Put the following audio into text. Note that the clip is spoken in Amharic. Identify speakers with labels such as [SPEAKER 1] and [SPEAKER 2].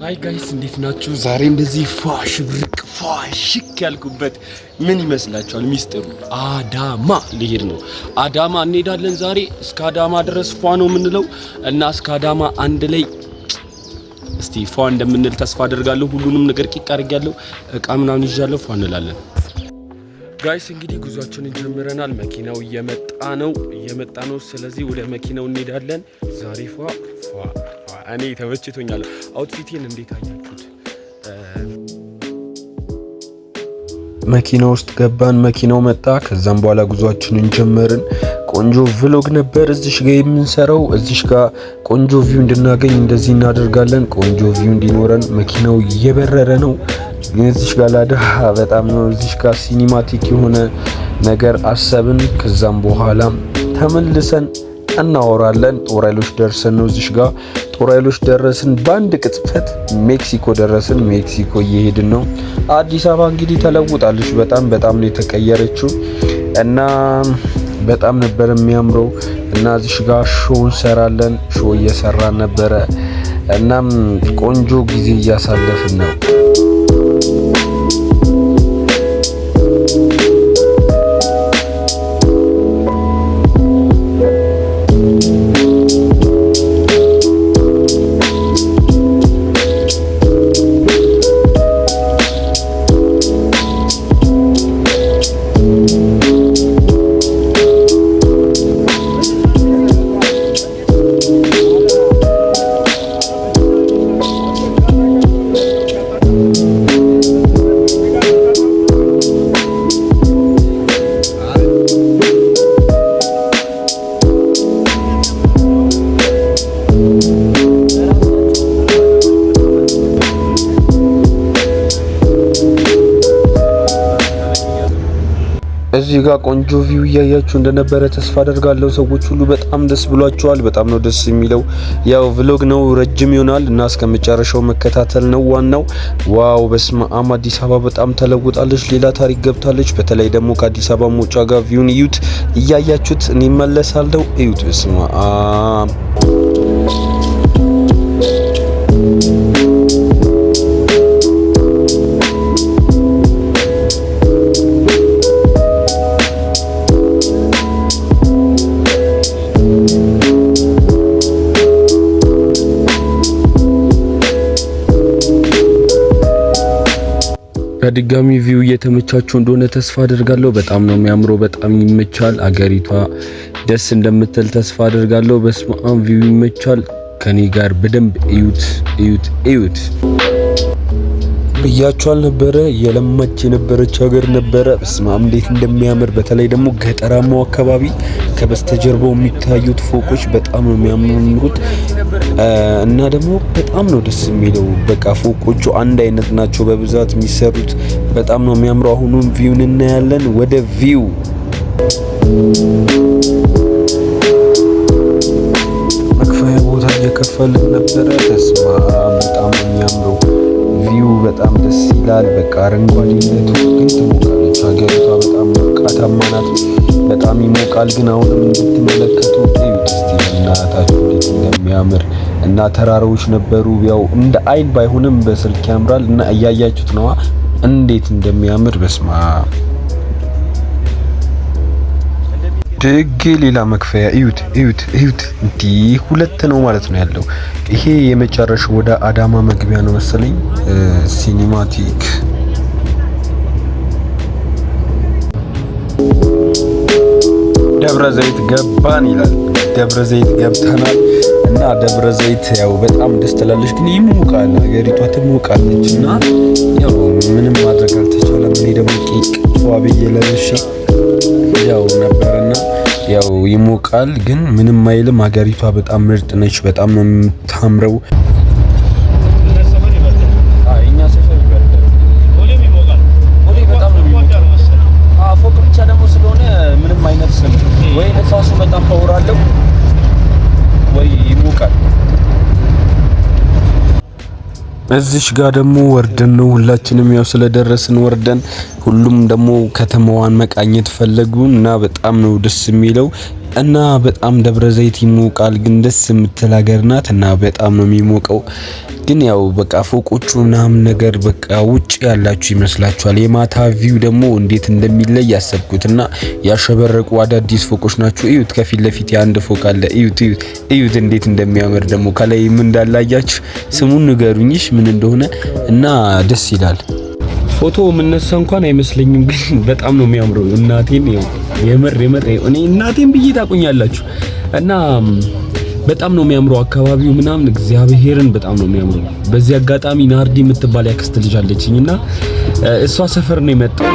[SPEAKER 1] አይ ጋይስ እንዴት ናችሁ? ዛሬ እንደዚህ ፋሽክ ያልኩበት ምን ይመስላችኋል? ሚስጥሩ አዳማ ልሄድ ነው። አዳማ እንሄዳለን ዛሬ። እስከ አዳማ ድረስ ፏ ነው የምንለው እና እስከ አዳማ አንድ ላይ እስቲ ፏ እንደምንል ተስፋ አደርጋለሁ። ሁሉንም ነገር ቂቅ አድርጌያለሁ። እቃ ምናምን ይዣለሁ። ፏ እንላለን ጋይስ። እንግዲህ ጉዟችንን ጀምረናል። መኪናው እየመጣ ነው። ስለዚህ ወደ መኪናው እንሄዳለን ዛሬ ፏ እኔ ተመችቶኛል። አውትፊቴን እንዴት አያችሁት? መኪና ውስጥ ገባን፣ መኪናው መጣ። ከዛም በኋላ ጉዟችንን ጀመርን። ቆንጆ ቭሎግ ነበር እዚሽ ጋር የምንሰራው። እዚሽ ጋር ቆንጆ ቪው እንድናገኝ እንደዚህ እናደርጋለን። ቆንጆ ቪው እንዲኖረን መኪናው እየበረረ ነው። እዚሽ ጋር ላድሃ በጣም ነው። እዚሽ ጋር ሲኒማቲክ የሆነ ነገር አሰብን። ከዛም በኋላ ተመልሰን እናወራለን። ጦር ኃይሎች ደርሰን ነው እዚሽ ጋር ጦር ኃይሎች ደረስን። በአንድ ቅጽበት ሜክሲኮ ደረስን። ሜክሲኮ እየሄድን ነው። አዲስ አበባ እንግዲህ ተለውጣለች። በጣም ነው የተቀየረችው እና በጣም ነበር የሚያምረው እና እዚሽ ጋር ሾው እንሰራለን። ሾው እየሰራን ነበረ። እናም ቆንጆ ጊዜ እያሳለፍን ነው። እዚህ ጋር ቆንጆ ቪው እያያችሁ እንደነበረ ተስፋ አደርጋለሁ። ሰዎች ሁሉ በጣም ደስ ብሏቸዋል። በጣም ነው ደስ የሚለው። ያው ቭሎግ ነው፣ ረጅም ይሆናል እና እስከመጨረሻው መከታተል ነው ዋናው። ዋው በስመ አብ አዲስ አበባ በጣም ተለውጣለች። ሌላ ታሪክ ገብታለች። በተለይ ደግሞ ከአዲስ አበባ መውጫ ጋር ቪውን እዩት። እያያችሁት እኔ መለሳለሁ። እዩት በስመ አብ በድጋሚ ቪው እየተመቻችሁ እንደሆነ ተስፋ አደርጋለሁ። በጣም ነው የሚያምረው። በጣም ይመቻል። አገሪቷ ደስ እንደምትል ተስፋ አደርጋለሁ። በስመ አብ ቪው ይመቻል። ከኔ ጋር በደንብ እዩት ብያችኋል ነበረ። የለማች የነበረች ሀገር ነበረ። በስመ አብ እንዴት እንደሚያምር በተለይ ደግሞ ገጠራማው አካባቢ ከበስተጀርባው የሚታዩት ፎቆች በጣም ነው የሚያምሩት እና ደግሞ በጣም ነው ደስ የሚለው። በቃ ፎቆቹ አንድ አይነት ናቸው በብዛት የሚሰሩት። በጣም ነው የሚያምረው። አሁንም ቪውን እናያለን። ወደ ቪው መክፈያ ቦታ እየከፈልን ነበረ። በስመ አብ በጣም ነው የሚያምረው። ቪው በጣም ደስ ይላል። በቃ አረንጓዴነቱ ግን ትሞቃለች ሀገሪቷ። በጣም ሞቃታማ ናት። በጣም ይሞቃል። ግን አሁንም እንድትመለከቱ እዩት እስቲ እናታችሁ እንዴት እንደሚያምር እና ተራራዎች ነበሩ። ያው እንደ አይን ባይሆንም በስልክ ያምራል እና እያያችሁት ነው እንዴት እንደሚያምር በስማ ድግ ሌላ መክፈያ እዩት እንዲህ ሁለት ነው ማለት ነው ያለው። ይሄ የመጨረሻው ወደ አዳማ መግቢያ ነው መሰለኝ። ሲኒማቲክ ደብረ ዘይት ገባን ይላል። ደብረ ዘይት ገብተናል እና ደብረ ዘይት ያው በጣም ደስ ትላለች፣ ግን ይሞቃል። ሀገሪቷ ትሞቃለች እና ያው ምንም ማድረግ አልተቻለም። እኔ ደግሞ ቂቅ ፏብዬ ለብሼ ያው ነበርና ያው ይሞቃል፣ ግን ምንም አይልም። ሀገሪቷ በጣም ምርጥ ነች። በጣም ነው የምታምረው። ወይ ነፋሱ በጣም ፓወር አለው ወይ ይሞቃል። እዚሽ ጋር ደግሞ ወርደን ነው ሁላችንም ያው ስለደረስን ወርደን ሁሉም ደግሞ ከተማዋን መቃኘት ፈለጉ እና በጣም ነው ደስ የሚለው። እና በጣም ደብረ ዘይት ይሞቃል፣ ግን ደስ የምትል ሀገር ናት እና በጣም ነው የሚሞቀው። ግን ያው በቃ ፎቆቹ ምናምን ነገር በቃ ውጭ ያላችሁ ይመስላችኋል። የማታ ቪው ደግሞ እንዴት እንደሚለይ ያሰብኩትና ያሸበረቁ አዳዲስ ፎቆች ናቸው። እዩት፣ ከፊት ለፊት የአንድ ፎቅ አለ። እዩት እንዴት እንደሚያምር ደግሞ ከላይ ምን እንዳላያችሁ ስሙን ንገሩኝሽ ምን እንደሆነ እና ደስ ይላል። ፎቶ የምነሳ እንኳን አይመስለኝም፣ ግን በጣም ነው የሚያምረው። እናቴን የምር እኔ እናቴን ብዬ ታቁኛላችሁ እና በጣም ነው የሚያምረው አካባቢው ምናምን እግዚአብሔርን በጣም ነው የሚያምረው። በዚህ አጋጣሚ ናርዲ የምትባል ያክስት ልጅ አለችኝና እሷ ሰፈር ነው የመጣው።